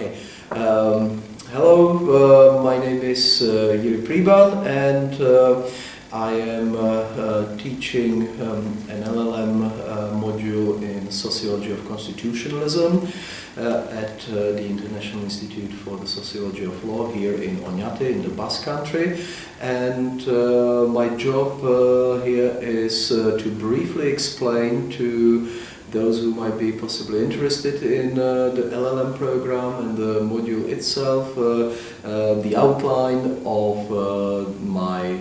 Okay. Hello, my name is Jiri Priban, and I am teaching an LLM module in Sociology of Constitutionalism at the International Institute for the Sociology of Law here in Oñati in the Basque Country. And my job here is to briefly explain to those who might be possibly interested in the LLM program and the module itself, the outline of my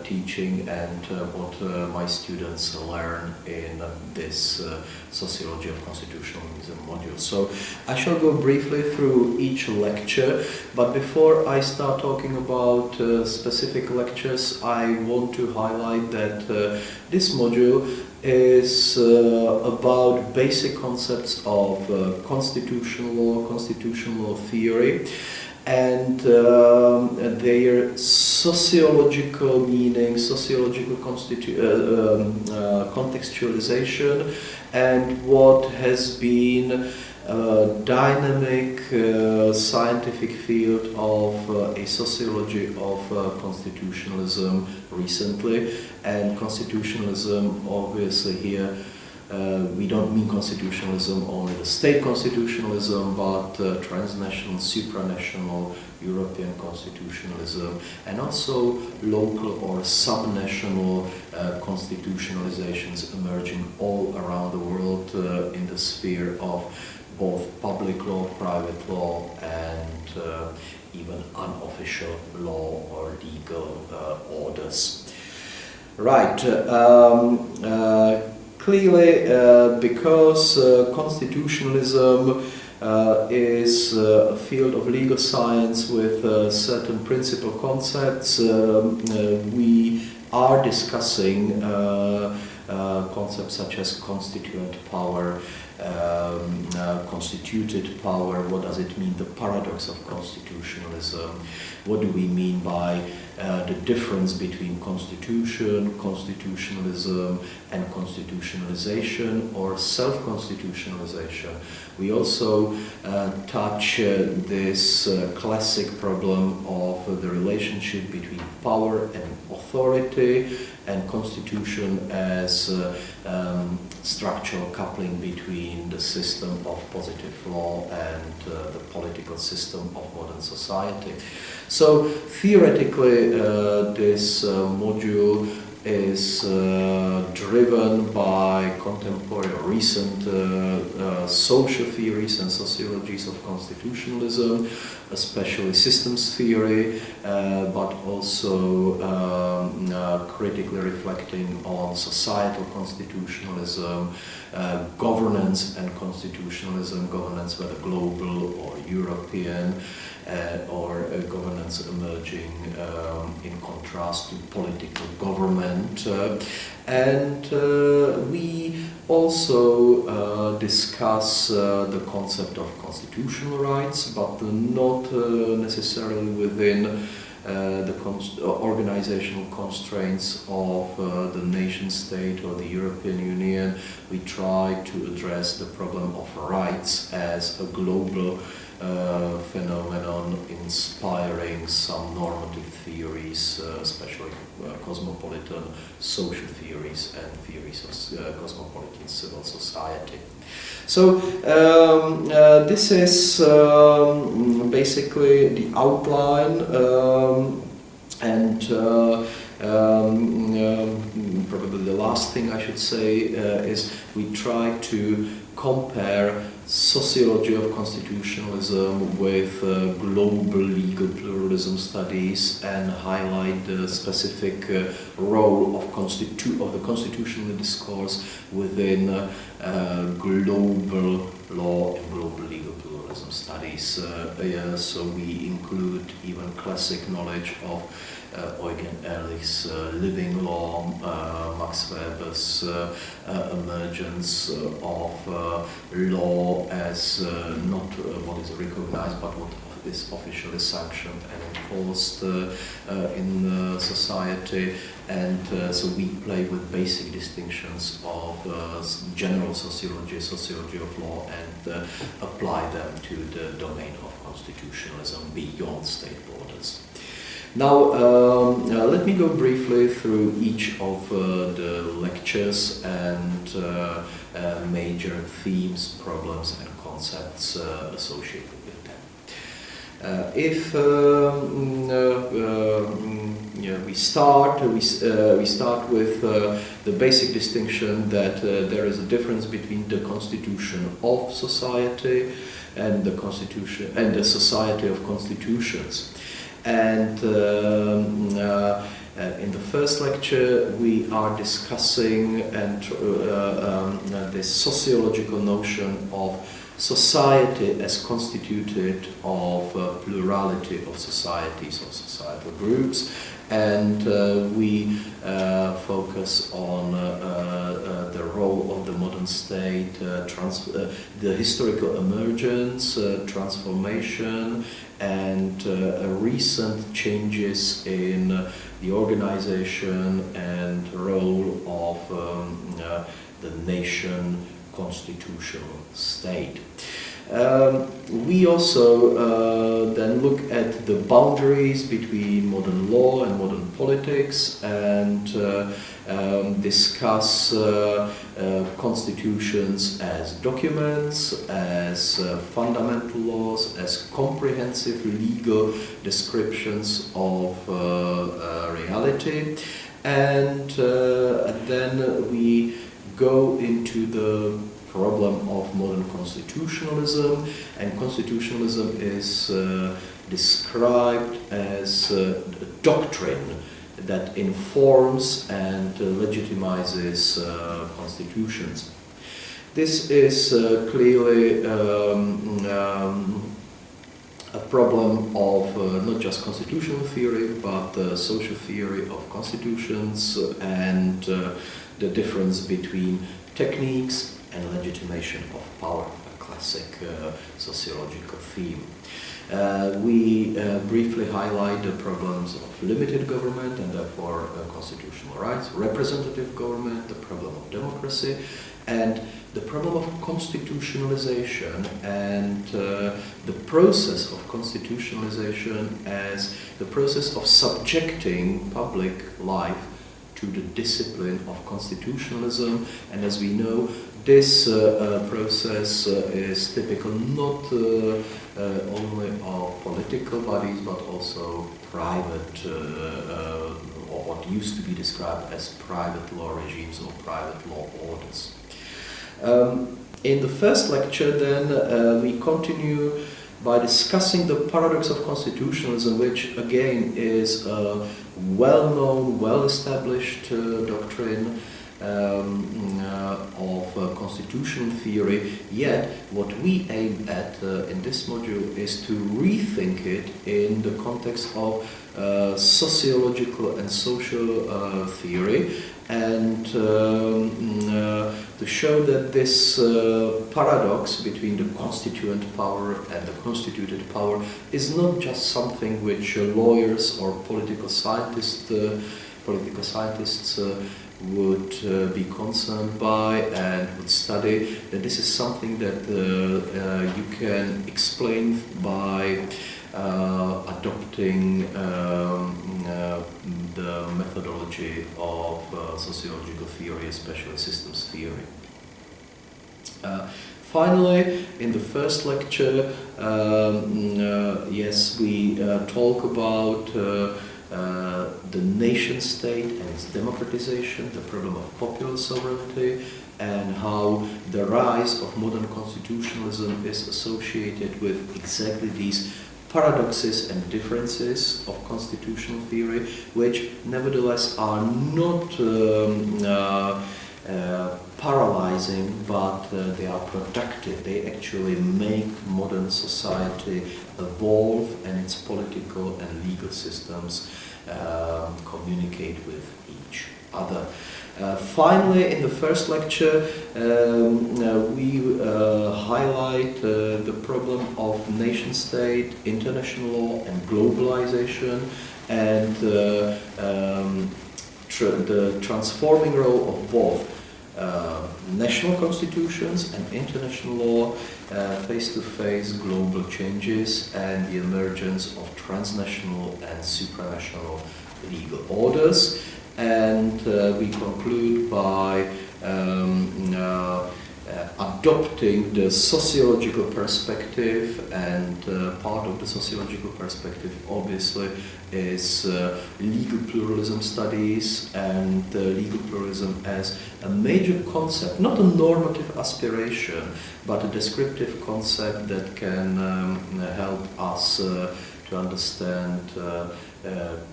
teaching and what my students learn in this Sociology of Constitutionalism module. So I shall go briefly through each lecture, but before I start talking about specific lectures, I want to highlight that this module is about basic concepts of constitutional law theory, and their sociological meaning, sociological contextualization, and what has been dynamic scientific field of a sociology of constitutionalism recently. And constitutionalism, obviously here we don't mean constitutionalism only the state constitutionalism, but transnational, supranational European constitutionalism, and also local or subnational constitutionalizations emerging all around the world in the sphere of both public law, private law, and even unofficial law or legal orders. Right. Clearly, because constitutionalism is a field of legal science with certain principal concepts, we are discussing concepts such as constituent power, constituted power. What does it mean, the paradox of constitutionalism? What do we mean by the difference between constitution, constitutionalism, and constitutionalization or self-constitutionalization? We also touch this classic problem of the relationship between power and authority, and constitution as structural coupling between the system of positive law and the political system of modern society. So theoretically, this module is driven by contemporary or recent social theories and sociologies of constitutionalism, especially systems theory, but also critically reflecting on societal constitutionalism, governance and constitutionalism, governance whether global or European, or governance emerging in contrast to political government. And we also discuss the concept of constitutional rights, but not necessarily within the organizational constraints of the nation state or the European Union. We try to address the problem of rights as a global phenomenon, inspiring some normative theories, especially cosmopolitan social theories and theories of cosmopolitan civil society. So this is basically the outline, and probably the last thing I should say is we try to compare sociology of constitutionalism with global legal pluralism studies and highlight the specific role of the constitutional discourse within global law and global legal pluralism studies. So we include even classic knowledge of Eugen Ehrlich's living law, Max Weber's emergence of law as not what is recognized but what is officially sanctioned and enforced in society, and so we play with basic distinctions of general sociology, sociology of law, and apply them to the domain of constitutionalism beyond state borders. Now, let me go briefly through each of the lectures and major themes, problems, and concepts associated with them. If we start with the basic distinction that there is a difference between the constitution of society and the constitution and the society of constitutions. And in the first lecture, we are discussing this sociological notion of society as constituted of a plurality of societies or societal groups, and we focus on the role of the modern state, the historical emergence, transformation, and recent changes in the organization and role of the nation constitutional state. We also then look at the boundaries between modern law and modern politics and discuss constitutions as documents, as fundamental laws, as comprehensive legal descriptions of reality. And then we go into the problem of modern constitutionalism, and constitutionalism is described as a doctrine that informs and legitimizes constitutions. This is clearly a problem of not just constitutional theory, but social theory of constitutions and the difference between techniques and legitimation of power, a classic sociological theme. We briefly highlight the problems of limited government and therefore constitutional rights, representative government, the problem of democracy, and the problem of constitutionalization and the process of constitutionalization as the process of subjecting public life to the discipline of constitutionalism. And as we know, this process is typical not only of political bodies, but also private, or what used to be described as private law regimes or private law orders. In the first lecture, then, we continue by discussing the paradox of constitutionalism, which again is a well-known, well-established doctrine of constitutional theory, yet what we aim at in this module is to rethink it in the context of sociological and social theory, and to show that this paradox between the constituent power and the constituted power is not just something which lawyers or political scientists would be concerned by and would study, that this is something that you can explain by adopting the methodology of sociological theory, especially systems theory. Finally, in the first lecture, yes, we talk about the nation state and its democratization, the problem of popular sovereignty, and how the rise of modern constitutionalism is associated with exactly these paradoxes and differences of constitutional theory, which nevertheless are not paralyzing, but they are productive. They actually make modern society evolve and its political and legal systems communicate with each other. Finally, in the first lecture, we highlight the problem of nation-state, international law, and globalization, and the transforming role of both national constitutions and international law, face-to-face global changes, and the emergence of transnational and supranational legal orders. And we conclude by adopting the sociological perspective, and part of the sociological perspective obviously is legal pluralism studies, and legal pluralism as a major concept, not a normative aspiration, but a descriptive concept that can help us to understand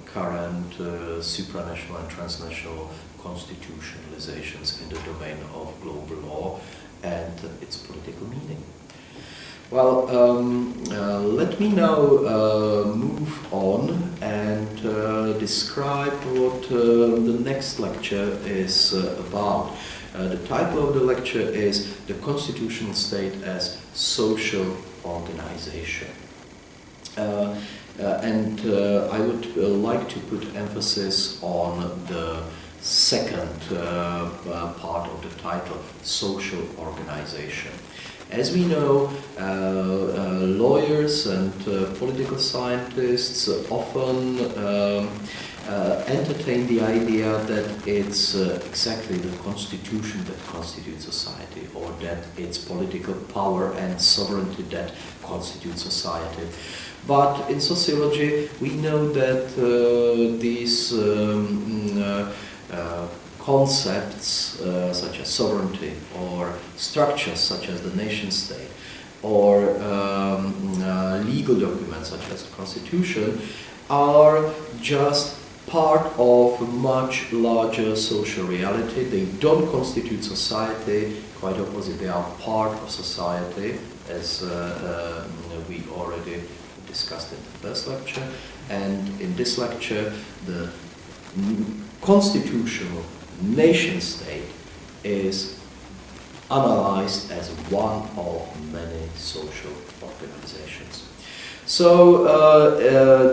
current supranational and transnational constitutionalizations in the domain of global law and its political meaning. Well, let me now move on and describe what the next lecture is about. The title of the lecture is The Constitutional State as Social Organization. And I would like to put emphasis on the second part of the title, social organization. As we know, lawyers and political scientists often entertain the idea that it's exactly the constitution that constitutes society, or that it's political power and sovereignty that constitutes society. But in sociology, we know that these concepts such as sovereignty, or structures such as the nation state, or legal documents such as the constitution are just part of a much larger social reality. They don't constitute society, quite opposite, they are part of society, as we already discussed in the first lecture. And in this lecture, the constitutional nation state is analyzed as one of many social organizations. So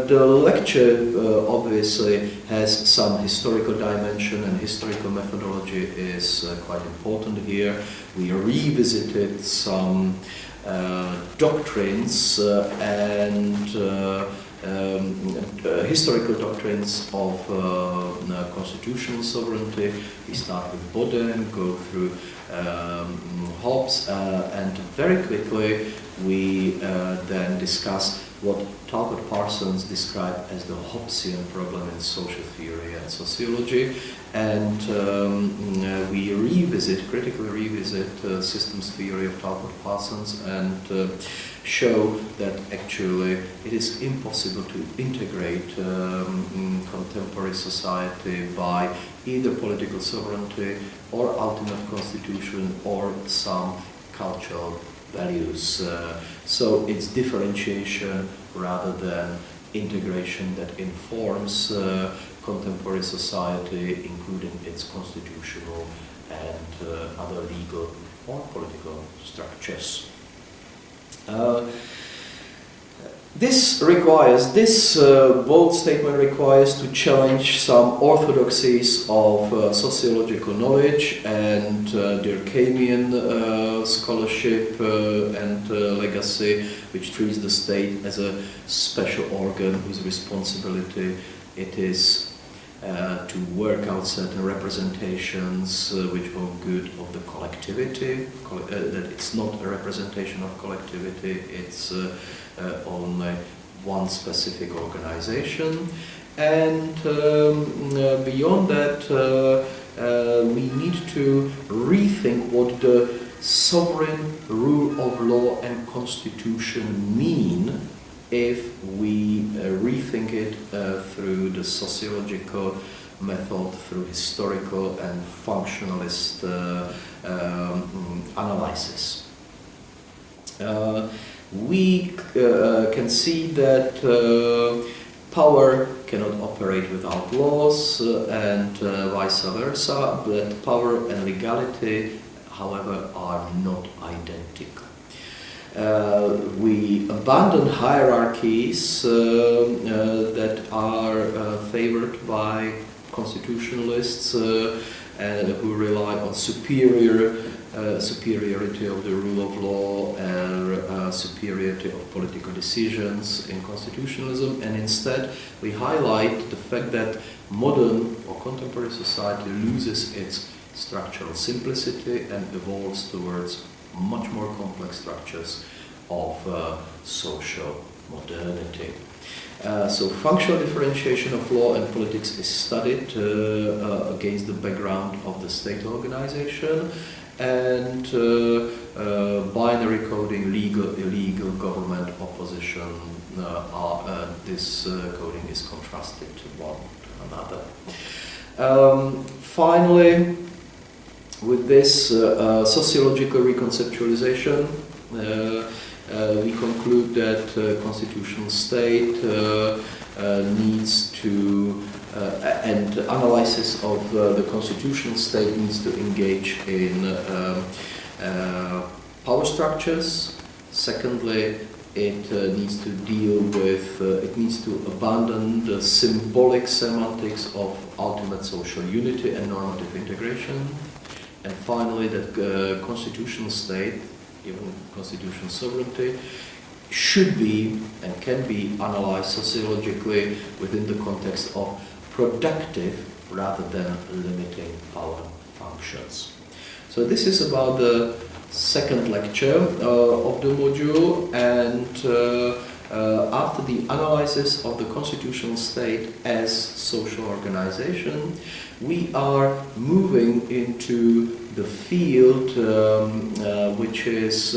the lecture obviously has some historical dimension, and historical methodology is quite important here. We revisited some doctrines and historical doctrines of constitutional sovereignty. We start with Boden, go through Hobbes, and very quickly we then discuss what Talcott Parsons described as the Hobbesian problem in social theory and sociology, and we critically revisit systems theory of Talcott Parsons, and show that actually it is impossible to integrate contemporary society by either political sovereignty or ultimate constitution or some cultural values. So it's differentiation rather than integration that informs contemporary society, including its constitutional and other legal or political structures. This bold statement requires to challenge some orthodoxies of sociological knowledge and Durkheimian scholarship and legacy, which treats the state as a special organ whose responsibility it is to work out certain representations which are good of the collectivity, that it's not a representation of collectivity, it's only one specific organization. And beyond that, we need to rethink what the sovereign rule of law and constitution mean if we rethink it through the sociological method, through historical and functionalist analysis. We can see that power cannot operate without laws, and vice versa, but power and legality, however, are not identical. We abandon hierarchies that are favored by constitutionalists and who rely on superiority of the rule of law and superiority of political decisions in constitutionalism, and instead we highlight the fact that modern or contemporary society loses its structural simplicity and evolves towards much more complex structures of social modernity. So functional differentiation of law and politics is studied against the background of the state organization, and binary coding, legal, illegal, government, opposition, this coding is contrasted to one another. Finally, with this sociological reconceptualization, we conclude that constitutional state needs to, and analysis of the constitutional state needs to engage in power structures. Secondly, it needs to deal with, it needs to abandon the symbolic semantics of ultimate social unity and normative integration. And finally, that constitutional state, even constitutional sovereignty, should be and can be analyzed sociologically within the context of productive rather than limiting power functions. So this is about the second lecture of the module, and after the analysis of the constitutional state as social organization, we are moving into the field which is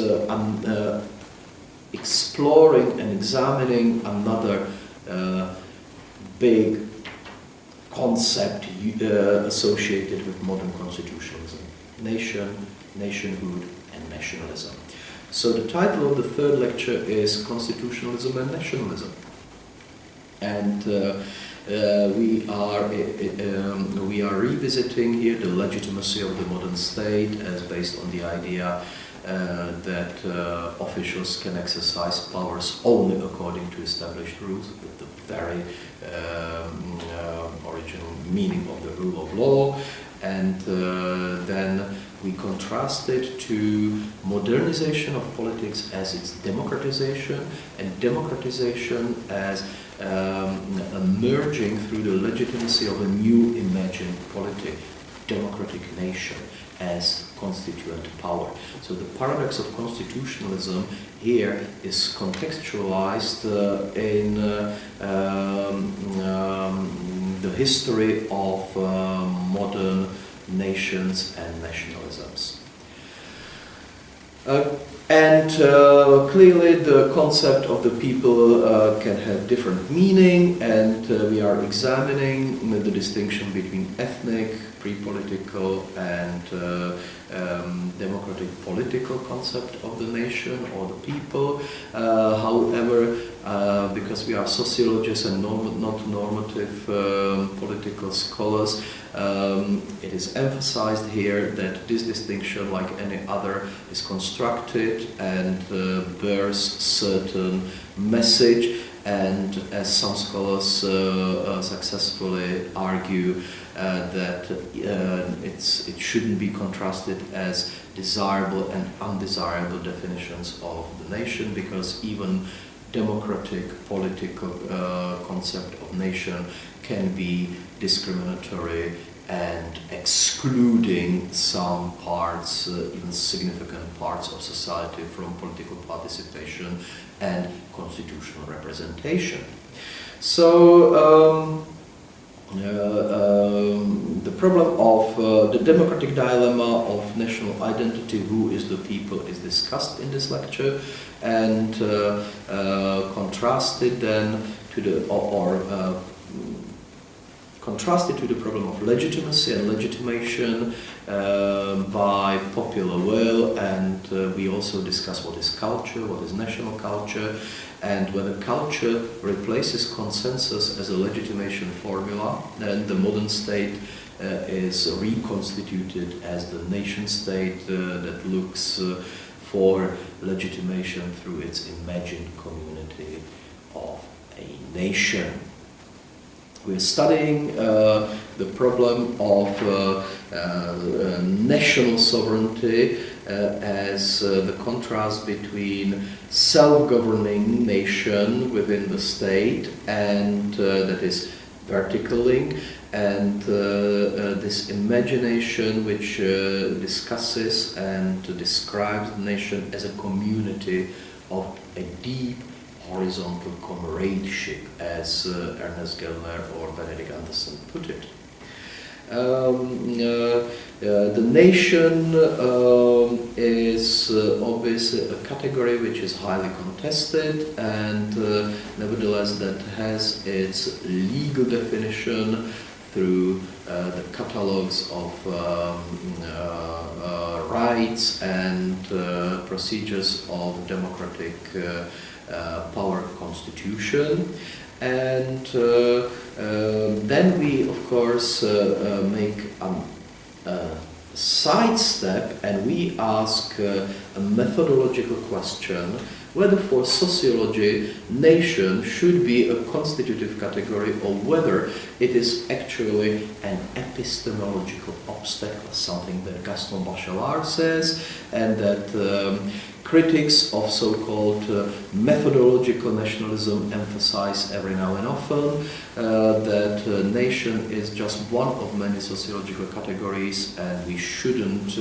exploring and examining another big concept associated with modern constitutionalism: nation, nationhood, and nationalism. So the title of the third lecture is Constitutionalism and Nationalism. And we are revisiting here the legitimacy of the modern state as based on the idea that officials can exercise powers only according to established rules, with the very original meaning of the rule of law. And then we contrast it to modernization of politics as its democratization, and democratization as emerging through the legitimacy of a new imagined polity, democratic nation as constituent power. So the paradox of constitutionalism here is contextualized in the history of modern nations and nationalisms. Clearly the concept of the people can have different meaning, and we are examining the distinction between ethnic, pre-political, and democratic political concept of the nation or the people. However, because we are sociologists and not normative political scholars, it is emphasized here that this distinction, like any other, is constructed and bears certain message, and as some scholars successfully argue, that it shouldn't be contrasted as desirable and undesirable definitions of the nation, because even democratic political concept of nation can be discriminatory and excluding some parts, even significant parts of society from political participation and constitutional representation. So the problem of the democratic dilemma of national identity, who is the people, is discussed in this lecture, and contrasted then to the contrasted to the problem of legitimacy and legitimation by popular will, and we also discuss what is culture, what is national culture, and whether culture replaces consensus as a legitimation formula, then the modern state is reconstituted as the nation state that looks for legitimation through its imagined community of a nation. We're studying the problem of national sovereignty as the contrast between self-governing nation within the state and that is vertical link, and this imagination which discusses and describes the nation as a community of a deep horizontal comradeship, as Ernest Gellner or Benedict Anderson put it. The nation is obviously a category which is highly contested, and nevertheless that has its legal definition through the catalogues of rights and procedures of democratic power constitution. And then we, of course, make a sidestep and we ask a methodological question whether for sociology nation should be a constitutive category or whether it is actually an epistemological obstacle, something that Gaston Bachelard says, and that critics of so-called methodological nationalism emphasize every now and often, that nation is just one of many sociological categories and we shouldn't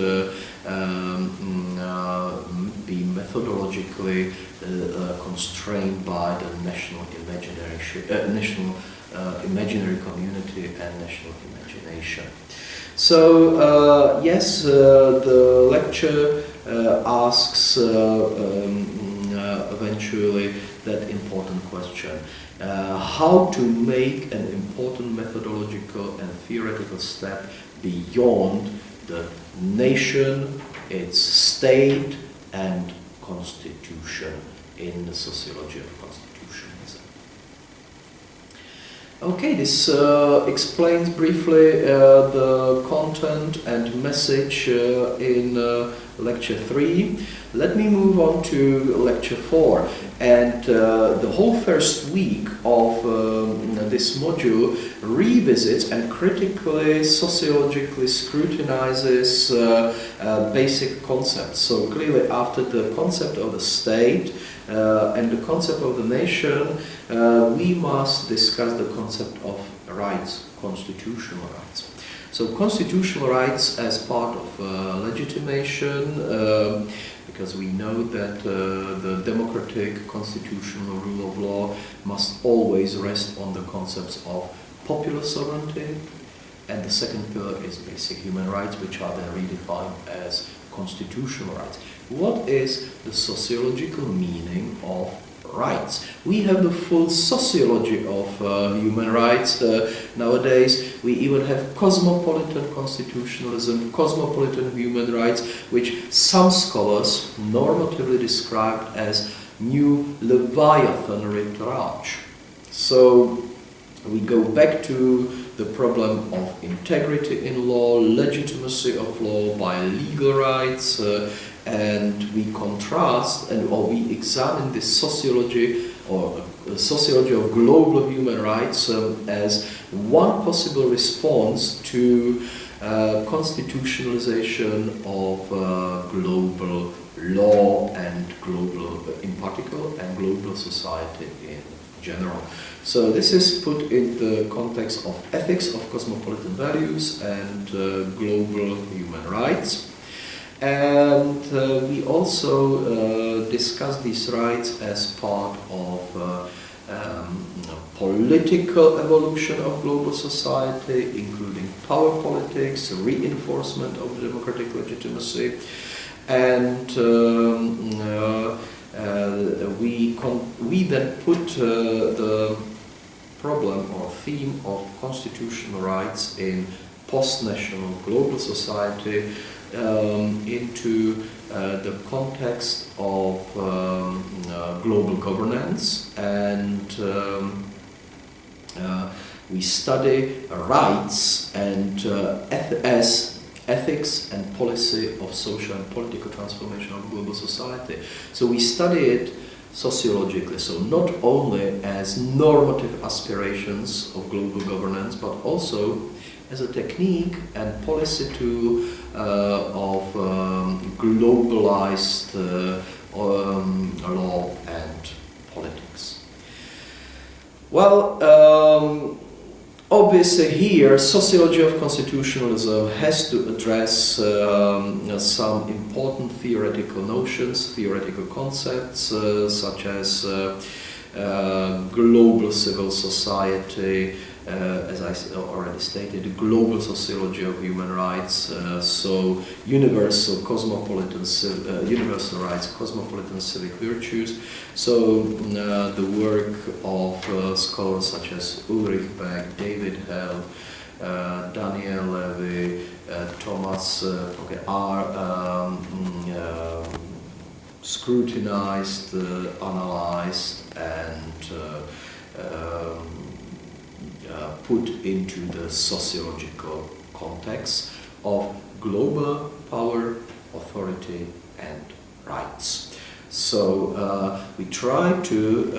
be methodologically constrained by the national imaginary community and national imagination. So yes, the lecture asks eventually that important question: how to make an important methodological and theoretical step beyond the nation, its state and constitution in the sociology of constitutionalism. Okay, this explains briefly the content and message in lecture 3. Let me move on to lecture 4. And the whole first week of this module revisits and critically, sociologically scrutinizes basic concepts. So clearly after the concept of the state and the concept of the nation, we must discuss the concept of rights, constitutional rights. So constitutional rights as part of legitimation, because we know that the democratic constitutional rule of law must always rest on the concepts of popular sovereignty, and the second pillar is basic human rights, which are then redefined as constitutional rights. What is the sociological meaning of rights? We have the full sociology of human rights nowadays. We even have cosmopolitan constitutionalism, cosmopolitan human rights, which some scholars normatively described as new Leviathan retrage. So we go back to the problem of integrity in law, legitimacy of law by legal rights, and we contrast or we examine this sociology or sociology of global human rights as one possible response to constitutionalization of global law and global, in particular, and global society in general. So this is put in the context of ethics of cosmopolitan values and global human rights. And we also discuss these rights as part of political evolution of global society, including power politics, reinforcement of democratic legitimacy, and we then put the problem or theme of constitutional rights in post-national global society into the context of global governance, and we study rights and as ethics and policy of social and political transformation of global society. So we study it sociologically, so not only as normative aspirations of global governance, but also as a technique and policy tool of globalized law and politics. Well, obviously here, sociology of constitutionalism has to address some important theoretical notions, theoretical concepts, such as global civil society, as I already stated, global sociology of human rights, so universal universal rights, cosmopolitan civic virtues. So the work of scholars such as Ulrich Beck, David Hell, Daniel Levy, Thomas are scrutinized, analyzed, and put into the sociological context of global power, authority, and rights. So we try to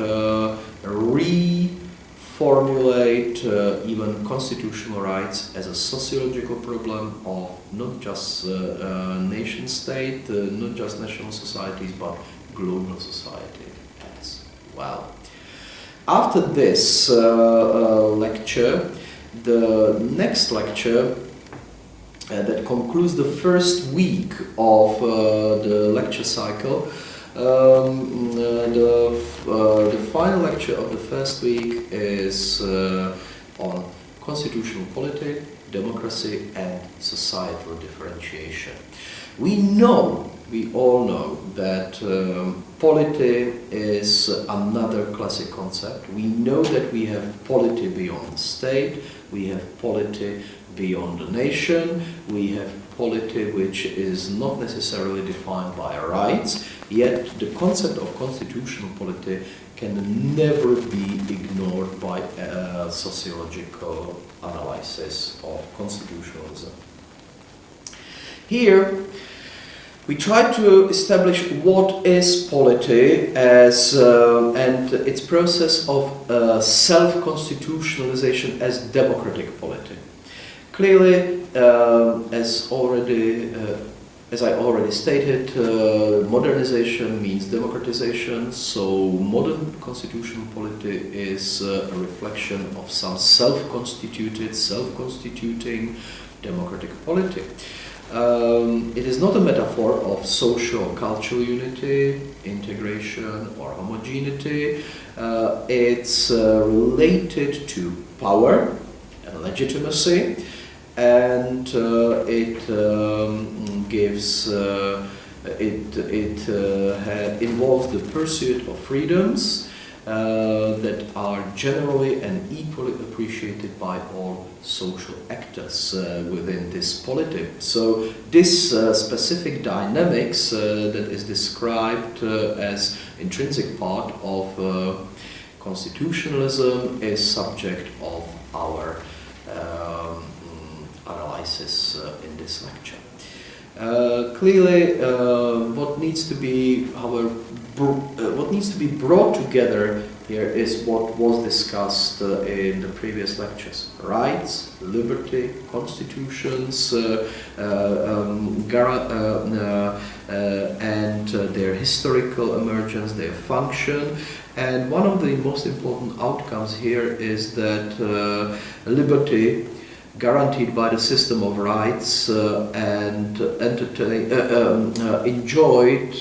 reformulate even constitutional rights as a sociological problem of not just nation state, not just national societies, but global society as well. After this lecture, the next lecture that concludes the first week of the lecture cycle, the final lecture of the first week is on constitutional polity, democracy, and societal differentiation. We all know that polity is another classic concept. We know that we have polity beyond the state, we have polity beyond the nation, we have polity which is not necessarily defined by rights, yet the concept of constitutional polity can never be ignored by sociological analysis of constitutionalism. Here, we try to establish what is polity as and its process of self-constitutionalization as democratic polity. Clearly, as I already stated, modernization means democratization, so modern constitutional polity is a reflection of some self-constituting democratic polity. It is not a metaphor of social or cultural unity, integration, or homogeneity. It's related to power and legitimacy, and it involves the pursuit of freedoms that are generally and equally appreciated by all social actors within this polity. So this specific dynamics that is described as intrinsic part of constitutionalism is subject of our analysis in this lecture. Clearly, what needs to be brought together here is what was discussed in the previous lectures: rights, liberty, constitutions, and their historical emergence, their function. And one of the most important outcomes here is that liberty, guaranteed by the system of rights and enjoyed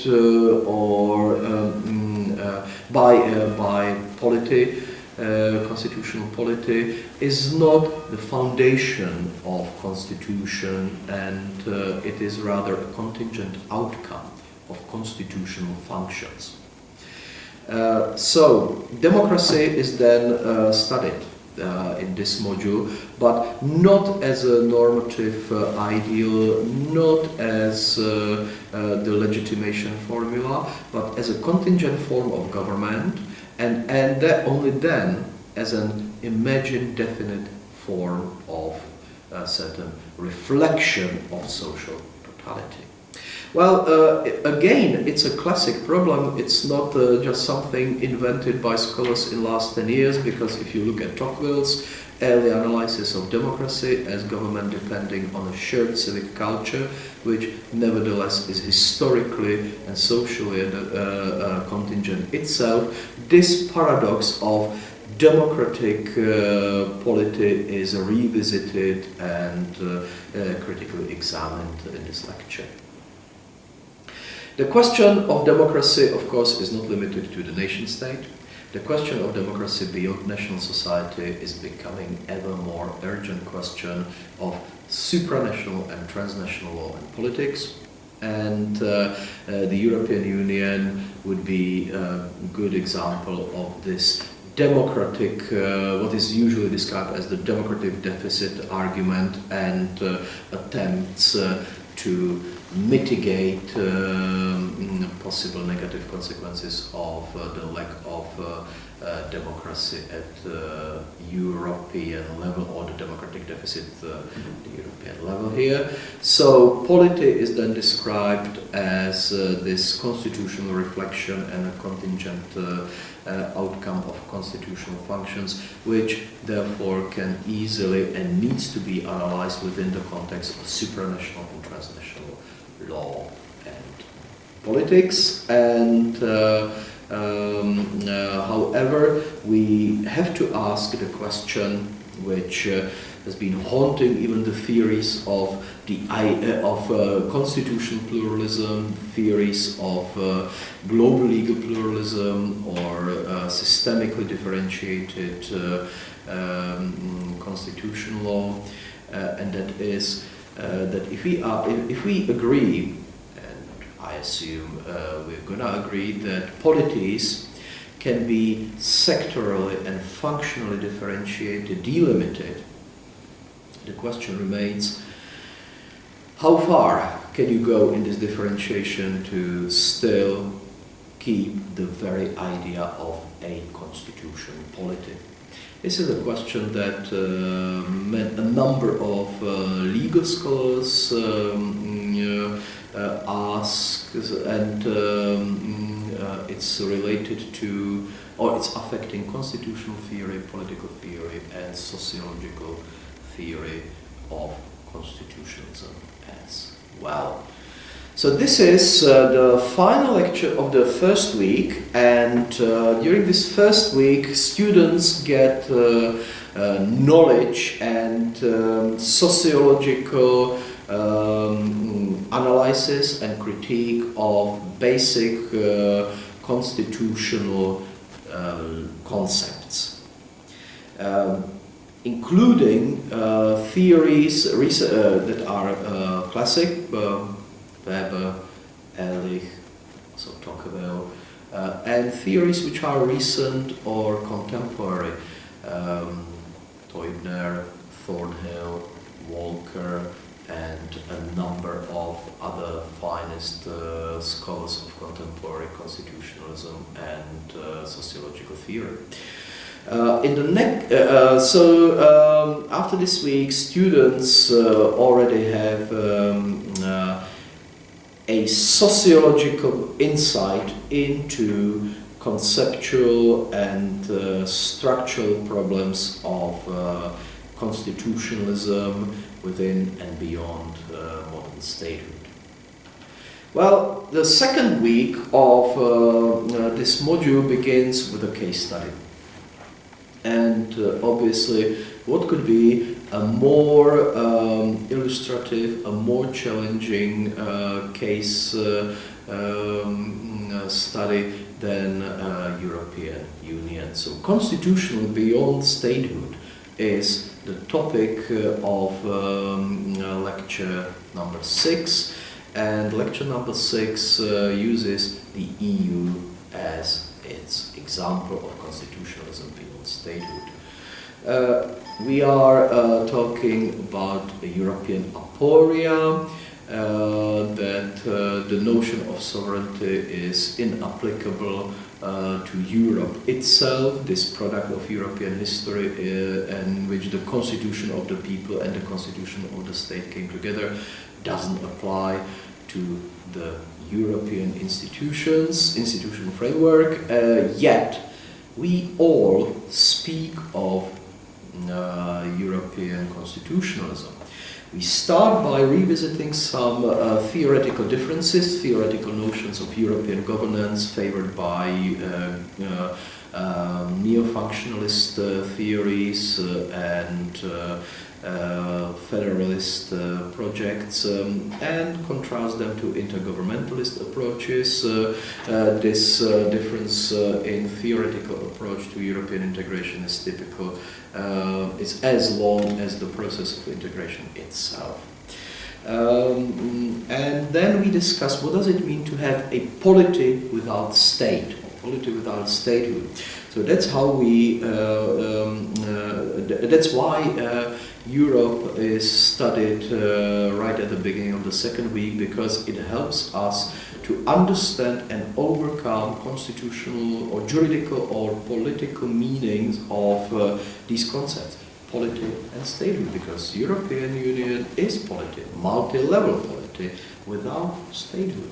by polity, constitutional polity, is not the foundation of constitution, and it is rather a contingent outcome of constitutional functions. So democracy is then studied in this module, but not as a normative ideal, not as the legitimation formula, but as a contingent form of government, and that only then as an imagined definite form of a certain reflection of social totality. Well, again, it's a classic problem. It's not just something invented by scholars in the last 10 years, because if you look at Tocqueville's early analysis of democracy as government depending on a shared civic culture, which nevertheless is historically and socially contingent itself, this paradox of democratic polity is revisited and critically examined in this lecture. The question of democracy, of course, is not limited to the nation-state. The question of democracy beyond national society is becoming ever more urgent question of supranational and transnational law and politics. And the European Union would be a good example of this democratic, what is usually described as the democratic deficit argument, and attempts to mitigate possible negative consequences of the lack of democracy at European level, or the democratic deficit at the European level here. So polity is then described as this constitutional reflection and a contingent outcome of constitutional functions, which therefore can easily and needs to be analyzed within the context of supranational and transnational law and politics. And however, we have to ask the question which has been haunting even the theories of constitutional pluralism, theories of global legal pluralism, or systemically differentiated constitutional law, and that is that if we agree, and I assume we're gonna agree, that polities can be sectorally and functionally differentiated, delimited, the question remains, how far can you go in this differentiation to still keep the very idea of a constitutional polity? This is a question that a number of legal scholars ask, and it's related to, or it's affecting constitutional theory, political theory, and sociological theory of constitutionalism as well. So this is the final lecture of the first week, and during this first week students get knowledge and sociological analysis and critique of basic constitutional concepts, including theories that are classic, Weber, Ehrlich, also Tocqueville, and theories which are recent or contemporary, Teubner, Thornhill, Walker, and a number of other finest scholars of contemporary constitutionalism and sociological theory. After this week, students already have a sociological insight into conceptual and structural problems of constitutionalism within and beyond modern statehood. Well, the second week of this module begins with a case study. And obviously, what could be a more illustrative, a more challenging case study than European Union. So constitutional beyond statehood is the topic of lecture number 6, and lecture number 6 uses the EU as its example of constitutionalism beyond statehood. We are talking about a European aporia, that the notion of sovereignty is inapplicable to Europe itself, this product of European history in which the constitution of the people and the constitution of the state came together, doesn't apply to the European institutional framework, yet we all speak of European constitutionalism. We start by revisiting some theoretical differences, theoretical notions of European governance favored by neo-functionalist theories and federalist projects, and contrast them to intergovernmentalist approaches. This difference in theoretical approach to European integration is typical. It's as long as the process of integration itself. And then we discuss what does it mean to have a polity without state, polity without statehood. So that's how we. That's why Europe is studied right at the beginning of the second week, because it helps us to understand and overcome constitutional or juridical or political meanings of these concepts, polity and statehood, because European Union is polity, multi-level polity without statehood.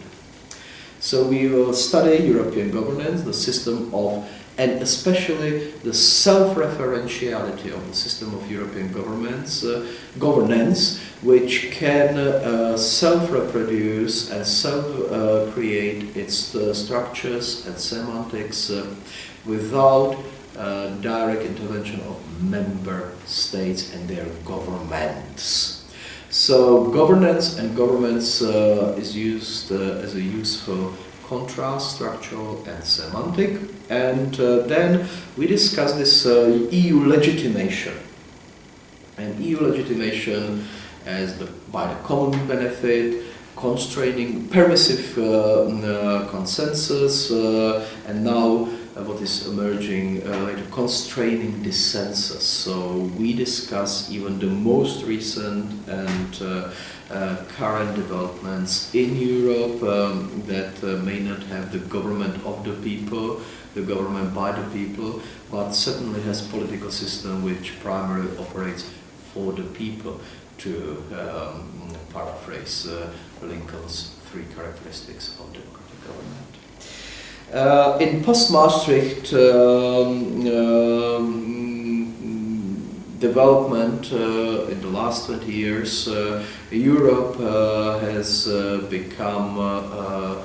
So we will study European governance, the system of, and especially the self-referentiality of the system of European governance, which can self-reproduce and self-create its structures and semantics without direct intervention of member states and their governments. So governance and governments is used as a useful contrast, structural and semantic. And then we discuss this EU legitimation. And EU legitimation as by the common benefit, constraining permissive consensus, and now what is emerging later, constraining dissensus. So we discuss even the most recent and current developments in Europe that may not have the government of the people, the government by the people, but certainly has political system which primarily operates for the people, to paraphrase Lincoln's three characteristics of democratic government. In post-Maastricht development in the last 20 years, Europe has become a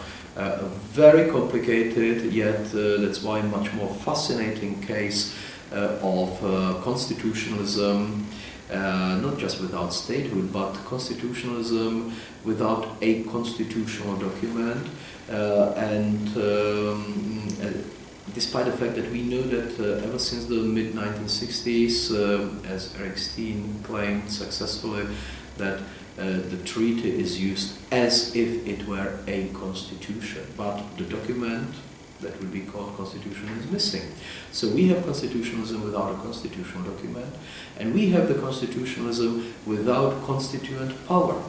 very complicated, yet that's why much more fascinating case of constitutionalism, not just without statehood, but constitutionalism without a constitutional document, and despite the fact that we know that ever since the mid-1960s, as Eric Steen claimed successfully, that the treaty is used as if it were a constitution, but the document that would be called constitution is missing. So we have constitutionalism without a constitutional document, and we have the constitutionalism without constituent power,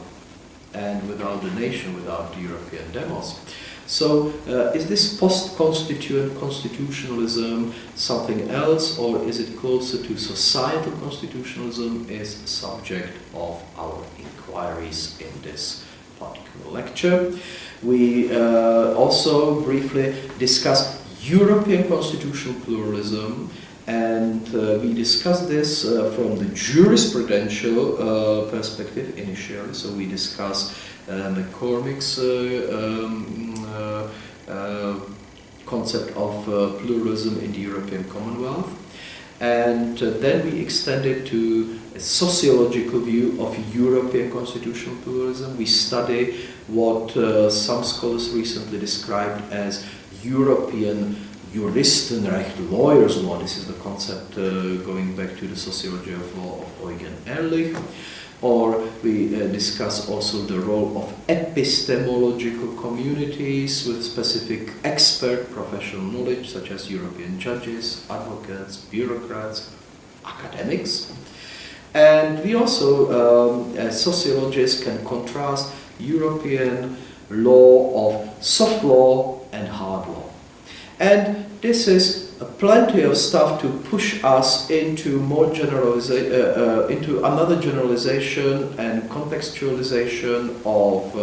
and without the nation, without the European demos. So is this post-constituent constitutionalism something else, or is it closer to societal constitutionalism, is subject of our inquiries in this particular lecture. We also briefly discuss European constitutional pluralism, and we discuss this from the jurisprudential perspective initially. So we discuss McCormick's concept of pluralism in the European Commonwealth, and then we extend it to a sociological view of European constitutional pluralism. We study what some scholars recently described as European Juristenrecht, lawyer's law. This is the concept going back to the Sociology of Law of Eugen Ehrlich. Or we discuss also the role of epistemological communities with specific expert professional knowledge, such as European judges, advocates, bureaucrats, academics. And we also, as sociologists, can contrast European law of soft law and hard law. And this is plenty of stuff to push us into more into another generalization and contextualization of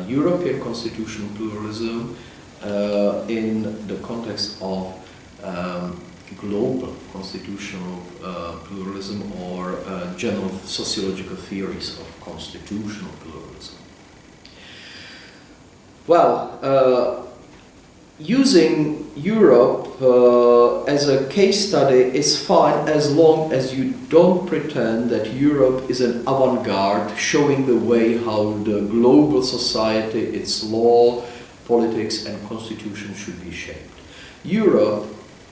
European constitutional pluralism in the context of global constitutional pluralism or general sociological theories of constitutional pluralism. Well, using Europe as a case study is fine as long as you don't pretend that Europe is an avant-garde showing the way how the global society, its law, politics and constitution should be shaped. Europe,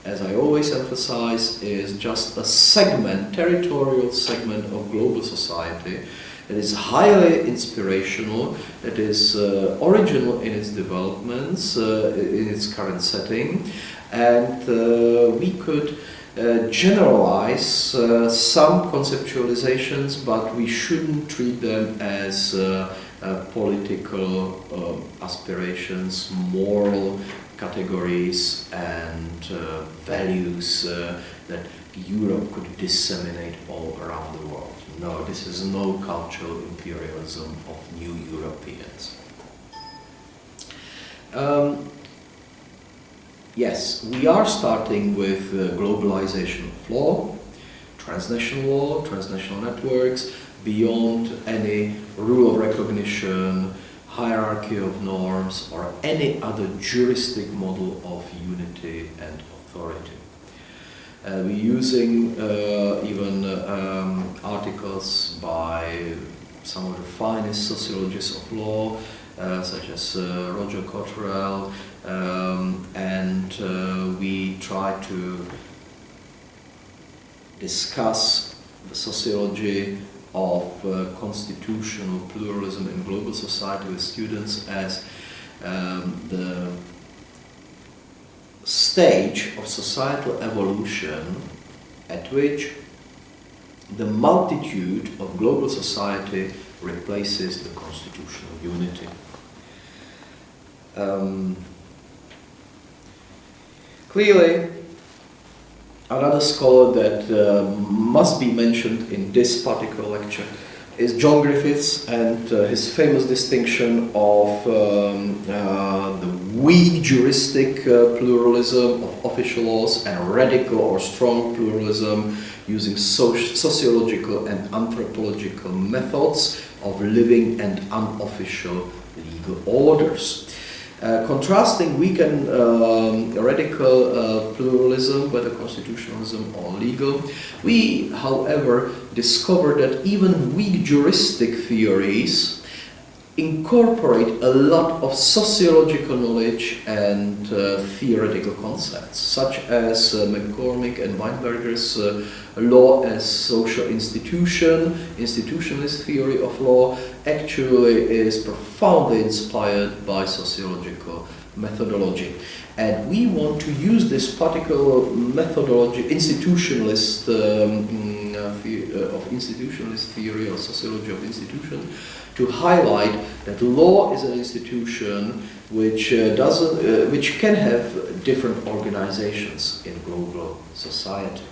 as I always emphasize, is just a segment, territorial segment of global society that is highly inspirational, that is original in its developments, in its current setting, and we could generalize some conceptualizations, but we shouldn't treat them as political aspirations, moral categories and values that Europe could disseminate all around the world. No, this is no cultural imperialism of new Europeans. Yes, we are starting with globalization of law, transnational networks, beyond any rule of recognition, hierarchy of norms, or any other juristic model of unity and authority. We're using even articles by some of the finest sociologists of law, such as Roger Cottrell, and we try to discuss the sociology of constitutional pluralism in global society with students as the stage of societal evolution at which the multitude of global society replaces the constitutional unity. Clearly, another scholar that must be mentioned in this particular lecture is John Griffiths and his famous distinction of the weak juristic pluralism of official laws and radical or strong pluralism using sociological and anthropological methods of living and unofficial legal orders. Contrasting weak and radical pluralism, whether constitutionalism or legal, we, however, discovered that even weak juristic theories incorporate a lot of sociological knowledge and theoretical concepts, such as McCormick and Weinberger's law as social institution, institutionalist theory of law, actually is profoundly inspired by sociological methodology. And we want to use this particular methodology, institutionalist theory or sociology of institution, to highlight that law is an institution which which can have different organizations in global society.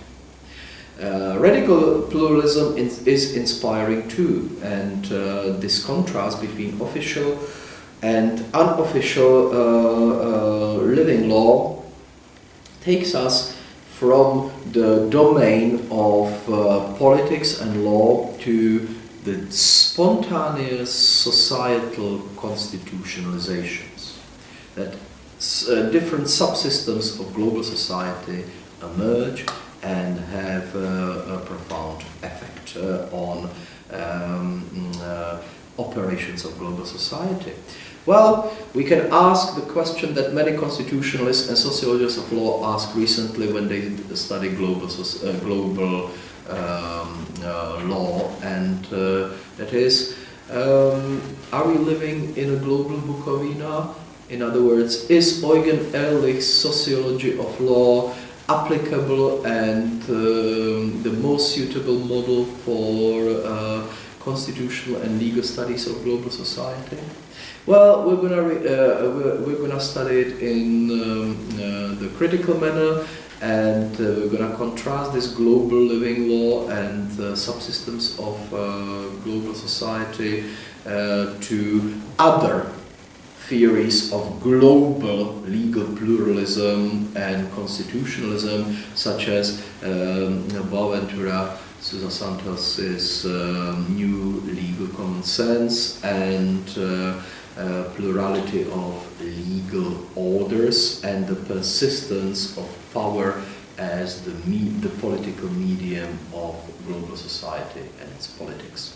Radical pluralism is inspiring too, and this contrast between official and unofficial living law takes us from the domain of politics and law to the spontaneous societal constitutionalizations, that different subsystems of global society emerge and have a profound effect on operations of global society. Well, we can ask the question that many constitutionalists and sociologists of law asked recently when they study global law, and that is, are we living in a global Bukovina? In other words, is Eugen Ehrlich's sociology of law applicable and the most suitable model for constitutional and legal studies of global society? Well, we're gonna study it in the critical manner, and we're going to contrast this global living law and subsystems of global society to other theories of global legal pluralism and constitutionalism, such as Boaventura Sousa Santos's new legal common sense and plurality of legal orders and the persistence of power as the political medium of global society and its politics.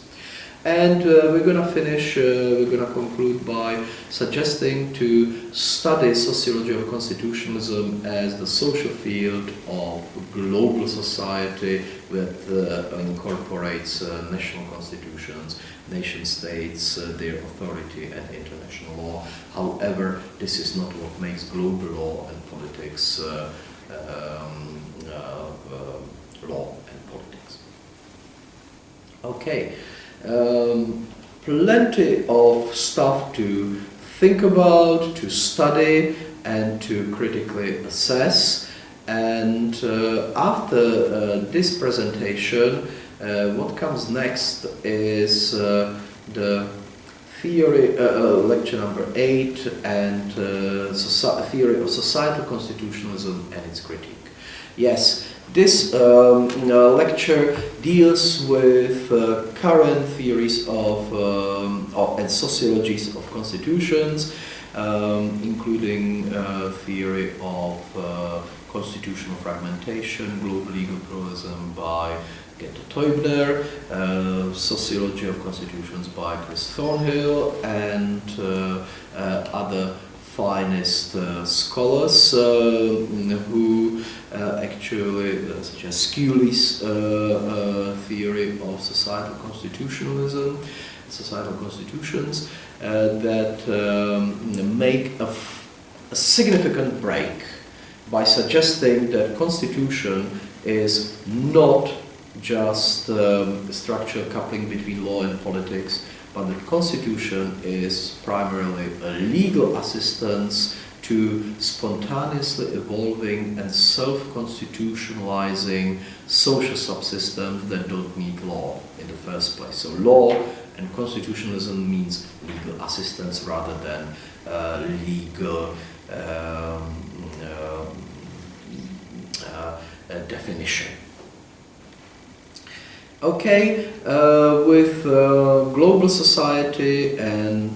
And we're going to finish, we're going to conclude by suggesting to study sociology of constitutionalism as the social field of global society that incorporates national constitutions, nation states, their authority and international law. However, this is not what makes global law and politics law and politics. Okay. Plenty of stuff to think about, to study, and to critically assess. And after this presentation, what comes next is the theory, lecture number 8, and theory of societal constitutionalism and its critique. Yes. This lecture deals with current theories of and sociologies of constitutions, including theory of constitutional fragmentation, global legal pluralism by Geta Teubner, Sociology of Constitutions by Chris Thornhill, and other finest scholars who actually, such as Scully's theory of societal constitutionalism, societal constitutions, that make a significant break by suggesting that constitution is not just structural coupling between law and politics, but the constitution is primarily a legal assistance to spontaneously evolving and self-constitutionalizing social subsystems that don't need law in the first place. So law and constitutionalism means legal assistance rather than legal definition. Okay, with global society and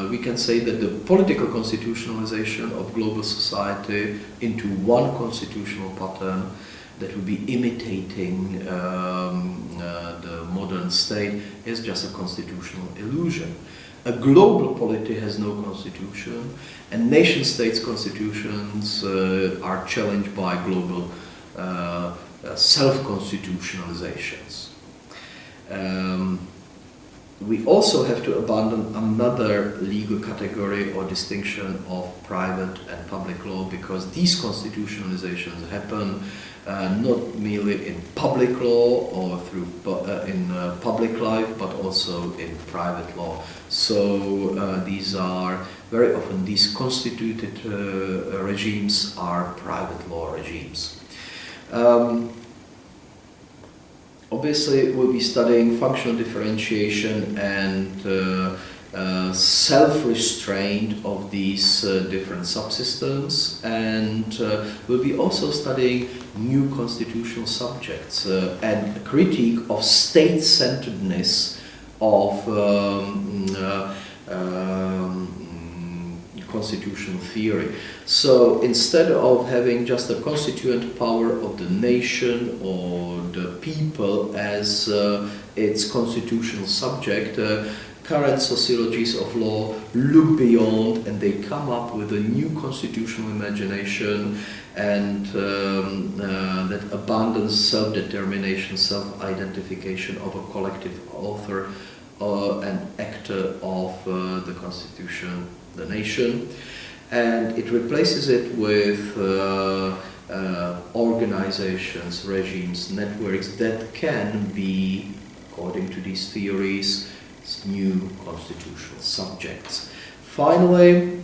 we can say that the political constitutionalization of global society into one constitutional pattern that will be imitating the modern state is just a constitutional illusion. A global polity has no constitution, and nation states' constitutions are challenged by global self-constitutionalizations. We also have to abandon another legal category or distinction of private and public law, because these constitutionalizations happen not merely in public law or through in public life, but also in private law. So these are very often these constituted regimes are private law regimes. Obviously, we'll be studying functional differentiation and self-restraint of these different subsystems, and we'll be also studying new constitutional subjects and a critique of state-centeredness of constitutional theory. So instead of having just a constituent power of the nation or the people as its constitutional subject, current sociologies of law look beyond and they come up with a new constitutional imagination and that abandons self-determination, self-identification of a collective author and actor of the constitution, the nation, and it replaces it with organizations, regimes, networks that can be, according to these theories, new constitutional subjects. Finally,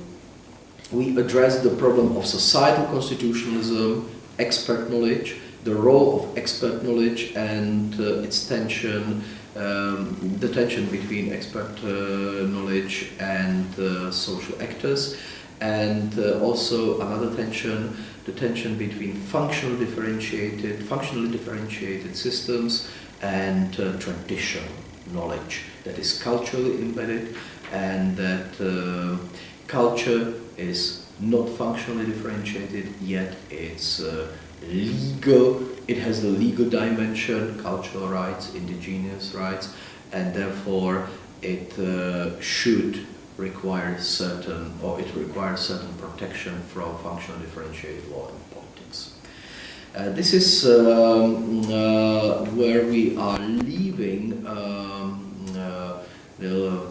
we address the problem of societal constitutionalism, expert knowledge, the role of expert knowledge and its tension, the tension between expert knowledge and social actors, and also another tension, the tension between functionally differentiated systems and traditional knowledge that is culturally embedded, and that culture is not functionally differentiated, yet it's legal, it has the legal dimension, cultural rights, indigenous rights, and therefore it should require certain, or it requires certain protection from functionally differentiated law and politics. This is where we are leaving the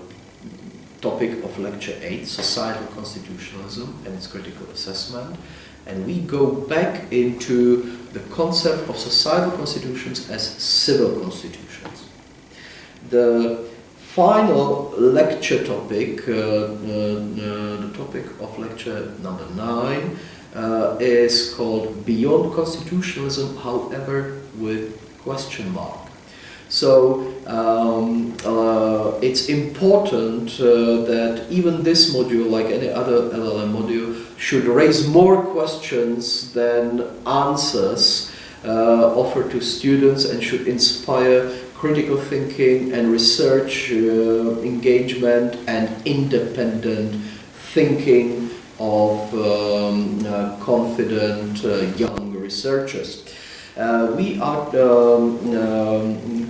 topic of lecture 8, Societal Constitutionalism and its Critical Assessment, and we go back into the concept of societal constitutions as civil constitutions. The final lecture topic, the topic of lecture number 9, is called Beyond Constitutionalism, however, with question mark. So it's important that even this module, like any other LLM module, should raise more questions than answers offered to students, and should inspire critical thinking and research engagement and independent thinking of confident young researchers. We are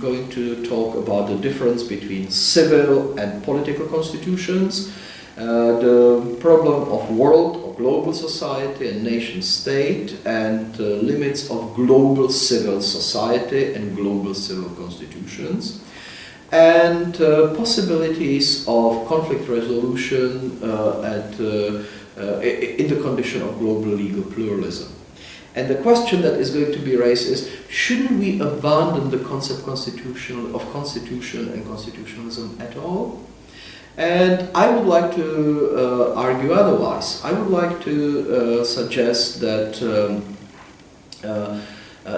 going to talk about the difference between civil and political constitutions, the problem of world or global society and nation state, and limits of global civil society and global civil constitutions, and possibilities of conflict resolution in the condition of global legal pluralism. And the question that is going to be raised is, shouldn't we abandon the concept of constitution and constitutionalism at all? And I would like to argue otherwise. I would like to suggest that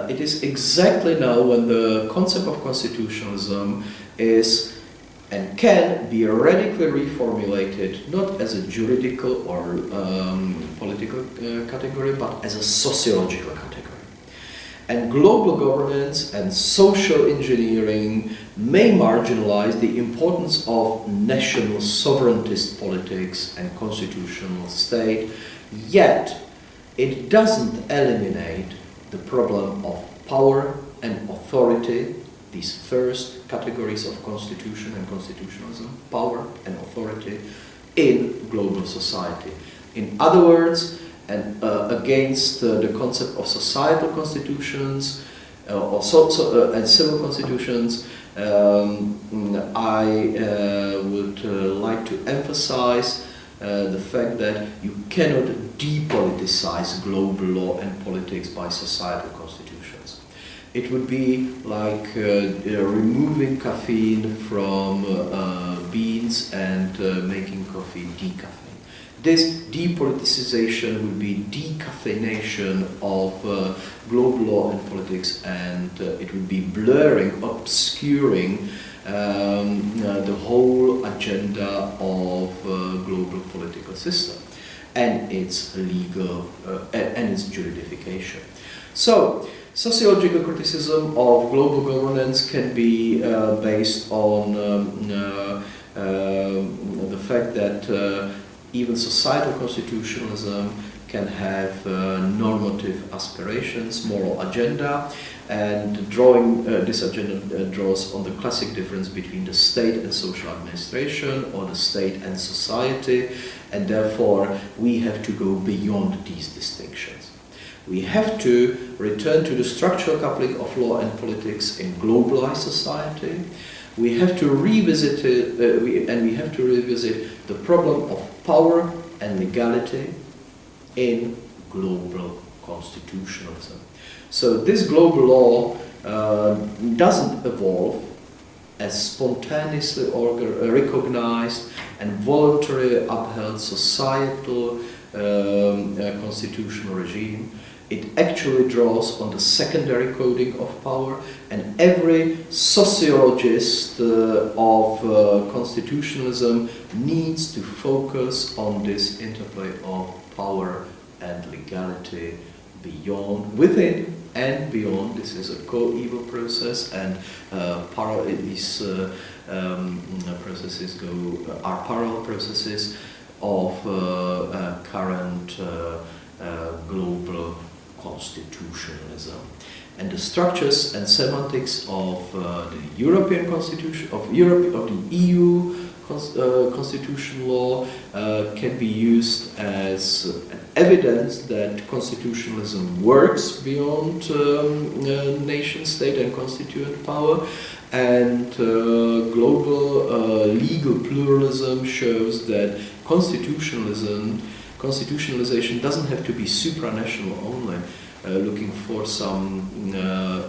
it is exactly now when the concept of constitutionalism is and can be radically reformulated, not as a juridical or political category, but as a sociological category. And global governance and social engineering may marginalize the importance of national sovereigntist politics and constitutional state, yet it doesn't eliminate the problem of power and authority, these first categories of constitution and constitutionalism, power and authority, in global society. In other words, and against the concept of societal constitutions and civil constitutions, I would like to emphasize the fact that you cannot depoliticize global law and politics by societal constitutions. It would be like removing caffeine from beans and making coffee decaffeine. This depoliticization would be decaffeination of global law and politics, and it would be blurring, obscuring the whole agenda of global political system and its legal and its juridification. So, sociological criticism of global governance can be based on the fact that even societal constitutionalism can have normative aspirations, moral agenda, and this agenda draws on the classic difference between the state and social administration, or the state and society, and therefore we have to go beyond these distinctions. We have to return to the structural coupling of law and politics in globalized society. We have to revisit it, we have to revisit the problem of power and legality in global constitutionalism. So this global law doesn't evolve as spontaneously recognized and voluntarily upheld societal constitutional regime. It actually draws on the secondary coding of power, and every sociologist of constitutionalism needs to focus on this interplay of power and legality beyond, within and beyond. This is a coeval process, and these processes are parallel processes of current global constitutionalism. And the structures and semantics of the European Constitution, of the EU constitutional law can be used as evidence that constitutionalism works beyond nation state and constituent power, and global legal pluralism shows that constitutionalization doesn't have to be supranational only, looking for some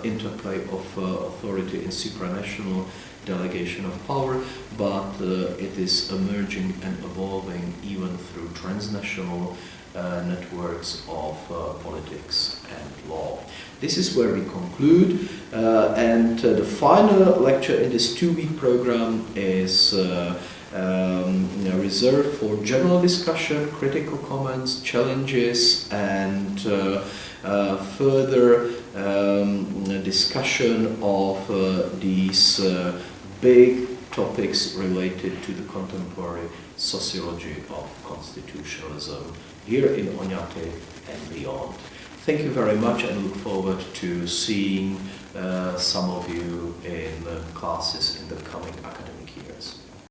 interplay of authority in supranational delegation of power, but it is emerging and evolving even through transnational networks of politics and law. This is where we conclude, and the final lecture in this 2-week program is reserved for general discussion, critical comments, challenges, and further discussion of these big topics related to the contemporary sociology of constitutionalism here in Oñati and beyond. Thank you very much, and look forward to seeing some of you in classes in the coming academic years.